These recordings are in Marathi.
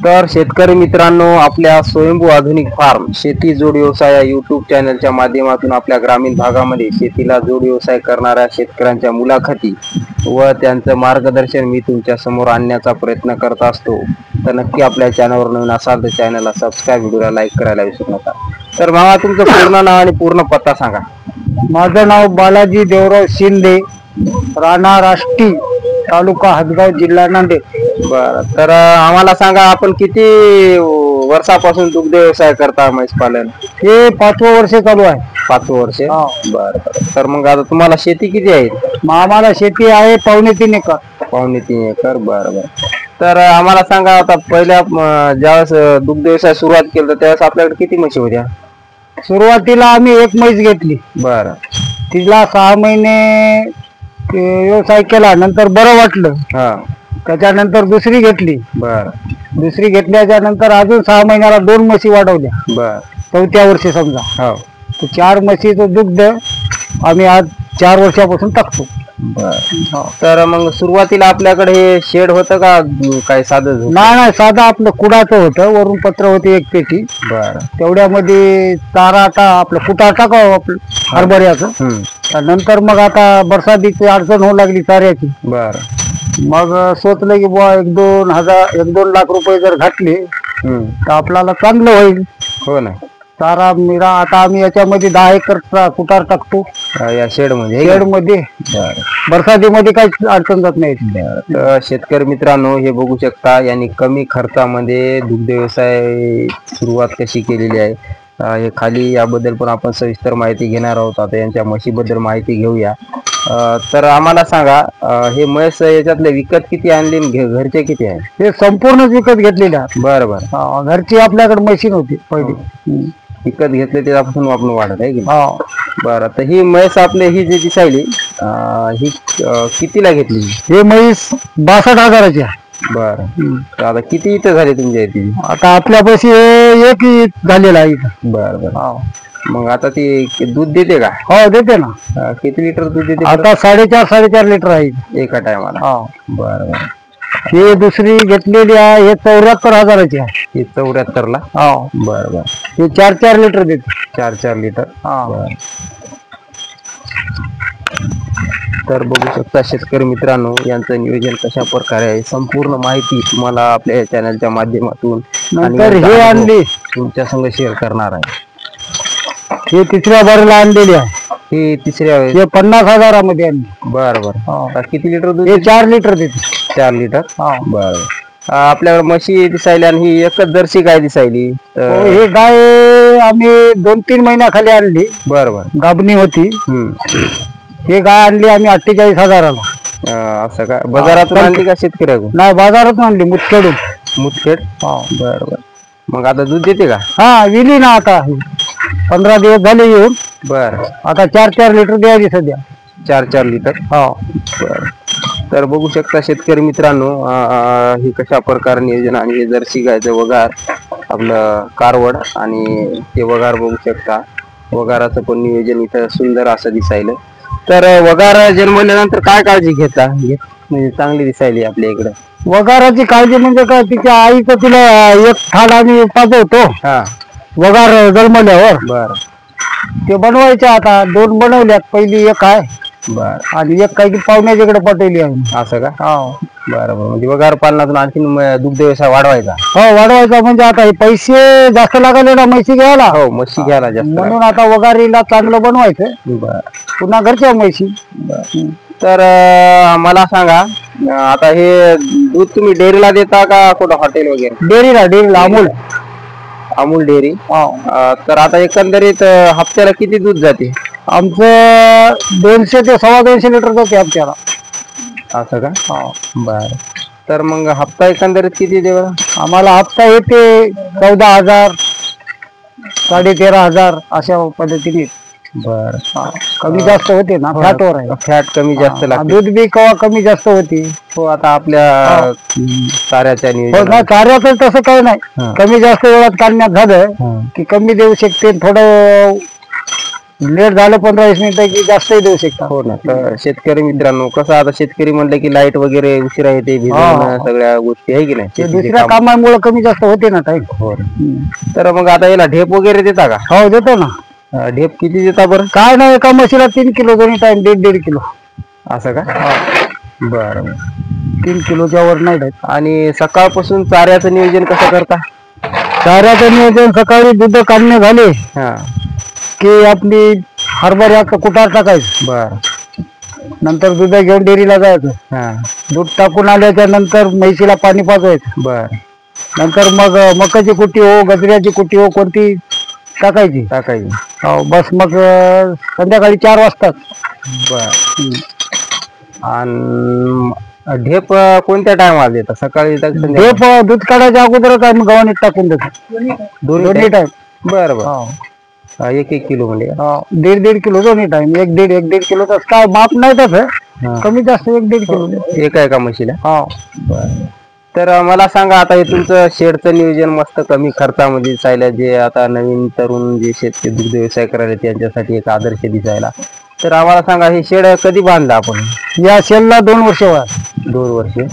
तर शेतकरी मित्रांनो, आपल्या स्वयंभू आधुनिक फार्म शेती जोड व्यवसाय या युट्यूब चॅनलच्या माध्यमातून आपल्या ग्रामीण भागामध्ये शेतीला जोड व्यवसाय करणाऱ्या शेतकऱ्यांच्या मुलाखती व त्यांचं मार्गदर्शन मी तुमच्या समोर आणण्याचा प्रयत्न करत असतो. तर नक्की आपल्या चॅनलवर नवीन असाल तर चॅनलला सबस्क्राईब, व्हिडिओला लाईक करायला विसरू नका. तर मामा, तुमचं पूर्ण नाव आणि पूर्ण पत्ता सांगा. माझं नाव बालाजी देवराव शिंदे, राणा राष्टी, तालुका हदगाव, जिल्हा नांदेड. बरं, तर आम्हाला सांगा, आपण किती वर्षापासून दुग्ध व्यवसाय करता, म्हैस पालन? हे 5वं वर्ष चालू आहे. 5 वर्ष. बरं. तर मग आता तुम्हाला शेती किती आहे? आम्हाला शेती आहे 3.25 एकर. 3.25 एकर. बरं. तर आम्हाला सांगा, आता पहिल्या ज्यावेळेस दुग्ध व्यवसाय सुरुवात केला त्यावेळेस आपल्याकडे किती म्हशी होत्या? सुरुवातीला आम्ही एक म्हैस घेतली. बरं. तिला 6 महिने व्यवसाय केला, नंतर बरं वाटलं. त्याच्यानंतर दुसरी घेतली. बरं. दुसरी घेतल्याच्या नंतर अजून 6 महिन्याला 2 म्हशी वाढवल्या. बरं. 4थ्या वर्षी समजा. हो. 4 म्हशीचं दुग्ध आम्ही आज 4 वर्षापासून टाकतो. तर मग सुरुवातीला आपल्याकडे हे शेड होतं का काय साधं? नाही, साधं आपलं कुडाचं होतं. वरून पत्र होते 1 पेटी. बरं. तेवढ्यामध्ये चारा आपलं कुटा टाकावं आपलं हरभऱ्याचं. नंतर मग आता बरसातीची अडचण होऊ लागली चाऱ्याची. बरं. मग सोचलं की बुवा 1-2 लाख रुपये जर घातले तर आपल्याला चांगलं होईल. हो ना. चारा मिरा आता आम्ही याच्यामध्ये 10 एकरचा कुटार टाकतो या शेडमध्ये. बरसातीमध्ये काही अडचण जात नाही. तर शेतकरी मित्रांनो, हे बघू शकता, यांनी कमी खर्चामध्ये दुग्ध व्यवसाय सुरुवात कशी केलेली आहे. हे खाली याबद्दल पण आपण सविस्तर माहिती घेणार आहोत. आता यांच्या म्हशीबद्दल माहिती घेऊया. तर आम्हाला सांगा, हे म्हैस याच्यातले विकत किती आणली, घरचे किती आहे? हे संपूर्णच विकत घेतलेले आहे. बरं. घरची आपल्याकडे म्हशी नव्हती पहिली. विकत घेतले त्यापासून आपण वाढत आहे की? बरं. तर ही म्हैस आपली ही जी दिसायली ही कितीला घेतली? हे म्हैस 62,000ची आहे. बरं. तर आता किती इथं झाले तुमच्या इथे? आता आपल्यापाशी एक झालेला आहे. बरं. मग आता ती दूध देते का? हो, देते ना. किती लिटर दूध देते? आता 4.5 लिटर आहे एका टायमाला. बरं. हे दुसरी घेतलेली आहे, हे 74,000ची आहे. हे 74ला. बरं. हे 4 लिटर देते. 4 लिटर. तर बघू शकता शेतकरी मित्रांनो, यांचं नियोजन कशा प्रकारे आहे, संपूर्ण माहिती तुम्हाला आपल्या चॅनलच्या माध्यमातून हे आणली तुमच्या संग शेअर करणार आहे. हे 3ऱ्या बारीला आणलेली आहे. हे 3ऱ्या हे 50,000मध्ये आणली. बरं. किती लिटर दूध? हे 4 लिटर देते. 4 लिटर. बरं. आपल्याकडे म्हशी दिसायली आणि ही एकच जर्सी गाय दिसायली. हे गाय आम्ही 2-3 महिन्याखाली आणली. बरं. गाभणी होती. हे गाय आणली आम्ही 48,000ला. असं का? बाजारातून आणली का शेतकऱ्याकडून? नाही, बाजारातून आणली, मुदखेड. बरं. मग आता दूध देते का? विली ना. आता 15 दिवस झाले येऊन. बरं. आता 4 लिटर द्यायची सध्या. 4 लिटर. बरं. तर बघू शकता शेतकरी मित्रांनो, हे कशा प्रकारे नियोजन. आणि हे जर्सी गायचं वगार आपलं कारवड, आणि ते वगार बघू शकता. वगाराचं पण नियोजन इथं सुंदर असं दिसायलं. तर वगार जन्मल्यानंतर काय काळजी घेता, म्हणजे चांगली दिसायली आपल्या इकडे? वगाराची काळजी म्हणजे काय, तिच्या आईचं तिला एक थाड आम्ही पाजवतो वगार जन्मल्यावर. बरं. ते बनवायचे. आता 2 बनवल्यात. पहिली एक आहे. बरं. आणि एक काही पाहुण्याच्याकडे पाठवली आहे. असं का? बरं. म्हणजे वगार पालनातून आणखी दुग्ध व्यवसाय वाढवायचा? वाढवायचा. म्हणजे आता हे पैसे जास्त लागले ना म्हशी घ्यायला. म्हशी घ्यायला जास्त, म्हणून आता वगारीला चांगलं बनवायचं. पुन्हा घरच्या म्हशी. तर मला सांगा, आता हे दूध तुम्ही डेअरीला देता का कुठं हॉटेल वगैरे? डेअरीला अमूल डेअरी. तर आता एकंदरीत हप्त्याला किती दूध जाते? आमचं 200 ते 250 लिटर जाते हप्त्याला. असं का? बरं. तर मग हप्ता एकंदरीत किती देवा? आम्हाला हप्ता येते 14,000, 13,500 अशा पद्धतीने. बरं. कमी जास्त होते ना, फॅटवर आहे. फॅट कमी जास्त लागते. दूध बी कवा कमी जास्त होती. आता आपल्या चाऱ्याच्या कार्यातच तसं काही नाही. कमी जास्त वेळात काढण्यात झालं की कमी देऊ शकते. थोडं लेट झालं 15-20 मिनिटं की जास्तही देऊ शकता. हो ना. तर शेतकरी मित्रांनो, कसं आता शेतकरी म्हणलं की लाईट वगैरे उशिरा येते, भिजवणं सगळ्या गोष्टी आहे की नाही, ते शेतीचे दुसऱ्या काम. कामामुळे कमी जास्त होते ना टाइम. हो ना. तर मग आता याला ढेप वगैरे देता का? हो देतो ना. ढेप किती देता बरं? काय नाही, एका म्हशीला 3 किलो दोन्ही टाइम 1.5 किलो. असं का? बरं. 3 किलोच्या वर नाही देत. आणि सकाळपासून चाऱ्याचं नियोजन कसं करता? चाऱ्याचं नियोजन सकाळी दूध काढणे झाले हा. की आपली हरभऱ्याचं कुटार टाकायचं. बर. नंतर दूध घेऊन डेअरीला जायचं. हा. दूध टाकून आल्याच्या नंतर म्हैशीला पाणी पाजवायचं. बर. नंतर मग मकाची कुट्टी हो, गजऱ्याची कुट्टी हो, कोणती टाकायची. हो बस. मग संध्याकाळी 4 वाजता. बर. आणि ढेप कोणत्या टायमाला देतात? सकाळी देतात, संध्याकाळी? ढेप दूध काढायच्या अगोदरच आम्ही गव्हाणीत टाकून देतो. दोन्ही टाइम. बरं बरं. 1-1 किलो म्हणजे? 1.5 किलो दोन्ही टाइम. 1.5 किलो तर काय माप नाही त्याच, कमी जास्त 1.5 किलो एका म्हशीला. हा. बरं. तर मला सांगा, आता हे तुमचं शेडचं नियोजन मस्त कमी खर्चामध्ये दिसायला, जे आता नवीन तरुण जे शेतकरी दुग्ध व्यवसाय करायला त्यांच्यासाठी एक आदर्श दिसायला. तर आम्हाला सांगा, हे शेड कधी बांधलं आपण? या शेडला 2 वर्ष व्हा. 2 वर्षे.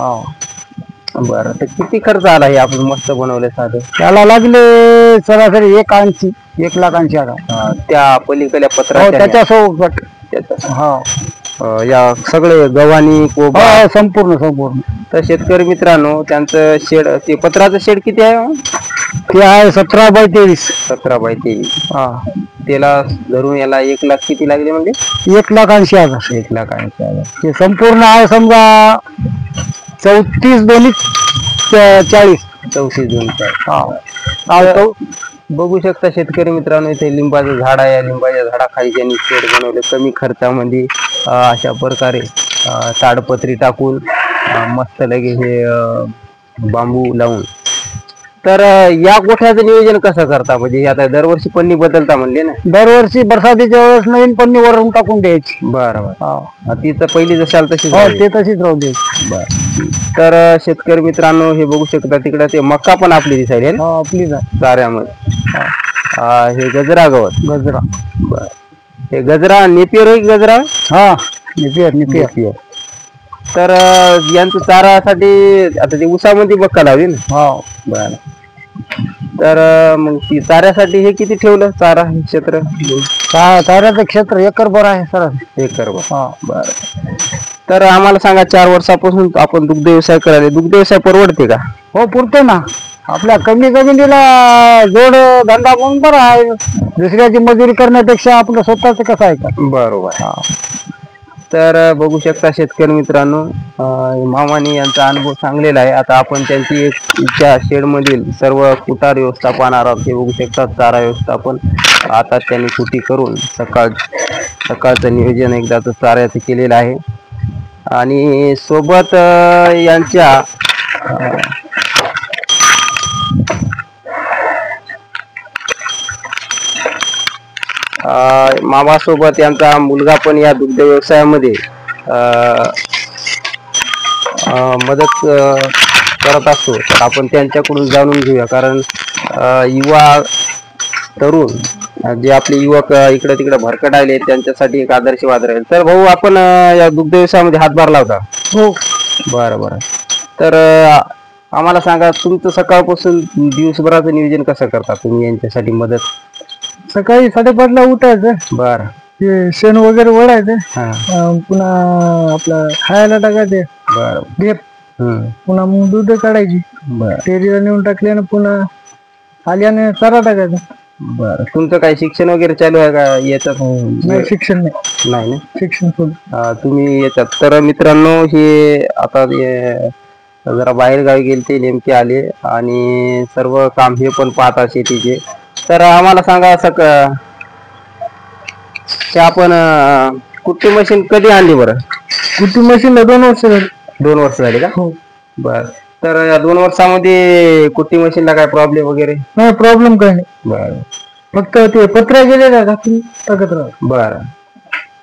बरं. तर किती खर्च आला हे आपण मस्त बनवलं साधं? त्याला लागले सरासरी 1,80,000 त्या पलीकडल्या पत्राच्या त्याच्यासोबत. या सगळे गव्हाणी संपूर्ण. तर शेतकरी मित्रांनो, त्यांचं शेड, ते पत्राचं शेड किती आहे? ते आहे 17x23. 17x23. त्याला धरून याला 1 लाख किती लागले म्हणजे? 1,80,000. 1,80,000. ते संपूर्ण आहे समजा 34 दोन्ही 40. 34 दोन्ही 40. बघू शकता शेतकरी मित्रांनो, इथे लिंबाचं झाड आहे. या लिंबाच्या झाडाखाली त्यांनी शेड बनवले कमी खर्चामध्ये. अशा प्रकारे ताडपत्री टाकून मस्त लगे हे बांबू लावून. तर या गोठ्याचं नियोजन कसं करता? म्हणजे आता दरवर्षी पन्नी बदलता म्हणले ना? दरवर्षी बरसातीच्या वेळेस नवीन पन्नी वरून टाकून द्यायची. बरं. ती तर पहिली जशी आली तशी ते तशीच राहू द्यायची. बरं. तर शेतकरी मित्रांनो, हे बघू शकता तिकडे ते मका पण आपली दिसायला आपली चाऱ्यामध्ये. हे गजरा गवत. गजरा. बर. हे गजरा नेपियर आहे? गजरा. नेपियर. तर यांचं चारासाठी आता ते उसामध्ये मका लावली ना? बर. तर मग ती चाऱ्यासाठी हे किती ठेवलं चारा क्षेत्र? चाऱ्याचं क्षेत्र 1 एकरभर आहे सर. 1 एकरभर. बर. तर आम्हाला सांगा, 4 वर्षापासून आपण दुग्ध व्यवसाय करायला, दुग्ध व्यवसाय परवडते का? हो, पुरते ना. आपल्या कमी जमिनीला जोड धंदा म्हणून बरं आहे. दुसऱ्याची मजुरी करण्यापेक्षा आपलं स्वतःच कसं आहे का? बरोबर. तर बघू शकता शेतकरी मित्रांनो, मामानी यांचा अनुभव सांगलेला आहे. आता आपण त्यांची त्या शेडमधील सर्व कुटार व्यवस्थापन आहोत. हे बघू शकता चारा व्यवस्थापन आता त्यांनी कुटी करून सकाळचं नियोजन एकदाच चाऱ्याचं केलेलं आहे. आणि सोबत यांच्या मामासोबत यांचा मुलगा पण या दुग्ध व्यवसायामध्ये मदत करत असतो. तर आपण त्यांच्याकडून जाणून घेऊया, कारण युवा तरुण जे आपले युवक इकडे तिकडे भरकटायले त्यांच्यासाठी एक आदर्शवाद राहील. तर भाऊ, आपण या दुग्ध व्यवसायामध्ये हातभार लावता? हो. बरं. तर आम्हाला सांगा, तुमचं सकाळपासून दिवसभराचं नियोजन कसं करता तुम्ही यांच्यासाठी मदत? सकाळी 5:30ला उठायचं. बरं. ते शेण वगैरे ओढायचं. पुन्हा आपलं खायला टाकायचे. बरं. ढेप. पुन्हा मग दूध काढायची. डेअरीला नेऊन टाकल्यानं पुन्हा आल्याने चारा टाकायचा. बरं. तुमचं काही शिक्षण वगैरे चालू आहे का याच्यात? नाही, शिक्षण नाही ना. शिक्षण तुम्ही याच्यात. तर मित्रांनो, हे आता जरा बाहेर गावी गेले, ते नेमके आले आणि सर्व काम हे पण पाहतात शेतीचे. तर आम्हाला सांगा, असं आपण कुट्टी मशीन कधी आणली बरं? कुट्टी मशीनला 2 वर्ष झाली. 2 वर्ष झाली का? हो. बर. तर या 2 वर्षामध्ये कुट्टी मशीनला काय प्रॉब्लेम वगैरे? नाही, प्रॉब्लेम काही नाही. बर. फक्त ते पत्रा गेलेला टाकत राहा. बर.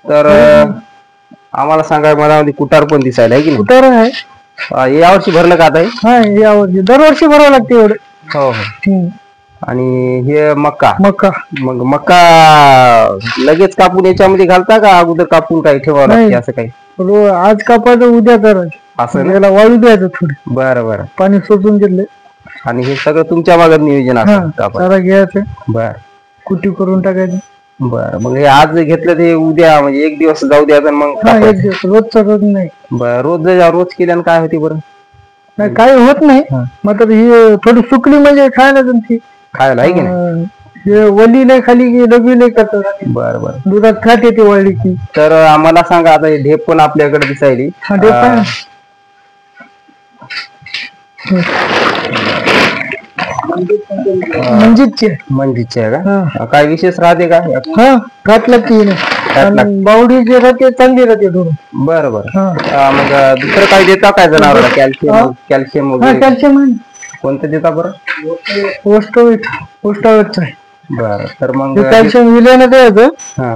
तर आम्हाला सांगा, मला कुटार पण दिसायला आहे की नाही? कुटार आहे. यावर्षी भरलं का आता? हा, यावर्षी. दरवर्षी भरावं लागते एवढं. हो. आणि हे मका. मका मग मका लगेच कापून याच्यामध्ये घालता का अगोदर कापून काही ठेवावं लागते असं काही? आज कापायचं उद्या करायचं असं ना? याला वाळू द्यायचं थोडं, बरं बरं. पाणी सोडून घेतलं आणि हे सगळं तुमच्या मागं नियोजन असतं कापायचं? सारा घ्यायचं, बर कुटी करून टाकायचं. बर. मग हे आज घेतलं ते उद्या म्हणजे एक दिवस जाऊ द्यायचं मग एक कापायचं? दिवस, रोजचा रोज नाही. बरं. रोज केल्यानं काय होते बरं? नाही काही होत नाही. मात्र ही थोडी सुकली म्हणजे खायला जमती. खायला आहे की नाही? हे वली नाही खाली की लघवी नाही करतात. बरं बरं. दुधात फॅट येते वळली की. तर आम्हाला सांगा आता हे ढेप पण आपल्याकडे दिसायली. मंजितची आहे का? काय विशेष राहते का? घातलं की बावडी जे राहते चांगली राहते थोडं. बरं बरं. मग दुसरं काय देता काय जनावराला? कॅल्शियम कॅल्शियम वगैरे कॅल्शियम कोणतं देता बरं? पोस्टावेटचं आहे. बरं. तर मग कॅल्शियम विल्यानं द्यायचं,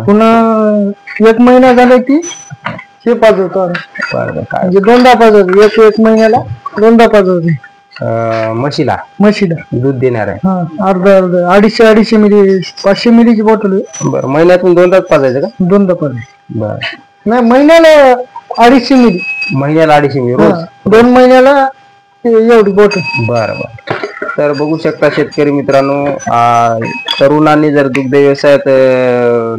पुन्हा 1 महिना झाला की हे पाजवतो. म्हणजे 2दा पाजवतो, एक महिन्याला 2दा पाजवतो. म्हशीला दूध देणार आहे. अर्धा 250 मिली 500 मिलीची बॉटल आहे. बरं. महिन्यातून 2दाच पाजायचं का? 2दा पाजायचं. बरं. नाही, महिन्याला 250 मिली. महिन्याला 250 मिली रोज? 2 महिन्याला एवढी बॉटल. बरं बरं. तर बघू शकता शेतकरी मित्रांनो, तरुणांनी जर दुग्ध व्यवसायात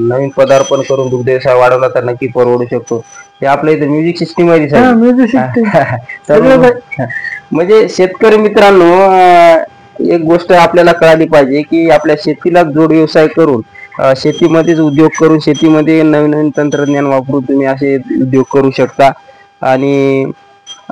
नवीन पदार्पण करून दुग्ध व्यवसाय वाढवला तर नक्की परवडू शकतो. हे आपल्या इथे म्युझिक सिस्टीम आहे. म्हणजे शेतकरी मित्रांनो, एक गोष्ट आपल्याला कळाली पाहिजे की आपल्या शेतीला जोड व्यवसाय करून शेतीमध्येच उद्योग करून शेतीमध्ये नवीन नवीन तंत्रज्ञान वापरून तुम्ही असे उद्योग करू शकता.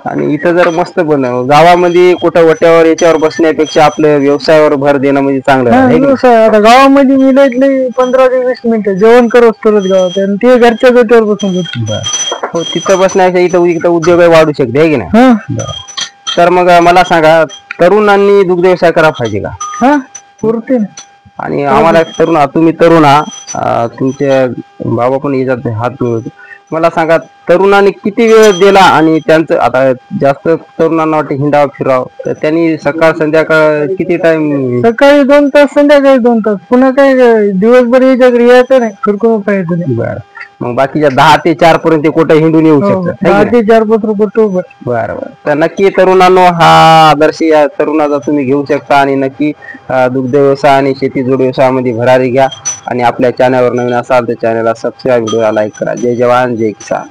आणि इथं जर मस्त गावामध्ये कुठं वट्यावर याच्यावर बसण्यापेक्षा आपल्या व्यवसायावर भर देणं म्हणजे चांगलं आहे. आता गावामध्ये मी लई 15 ते 20 मिनिटं जेवण करत गावात, आणि ते घरच्या गोट्यावर बसून हो, तिथं बसण्यापेक्षा इथं उद्योग वाढू शकते आहे की नाही? तर मग मला सांगा, तरुणांनी दुग्ध व्यवसाय करायला पाहिजे का? पुरते. आणि आम्हाला तुम्ही तरुण आहात, तुमचे बाबा पण येतात हात मिळवतो. मला सांगा, तरुणांनी किती वेळ दिला आणि त्यांचं आता जास्त तरुणांना वाटतं हिंडाव फिराव, तर त्यांनी सकाळ संध्याकाळ किती टाइम? सकाळी 2 तास, संध्याकाळी 2 तास. पुन्हा काय दिवसभर यायच्या घरी यायचं नाही, फिरकून पाहायचं नाही. बरं. मग बाकीच्या 10 ते 4 पर्यंत कुठे हिंडून येऊ शकतात? 10 ते 4 बरोबर. बरं. तर नक्की तरुणांनो, हा आदर्श या तरुणाचा तुम्ही घेऊ शकता आणि नक्की दुग्ध व्यवसाय आणि शेती जोड व्यवसायामध्ये भरारी घ्या. आणि आपल्या चॅनलवर नवीन असाल तर चॅनलला सबस्क्राईब, व्हिडिओला लाईक करा. जय जवान जय किसान.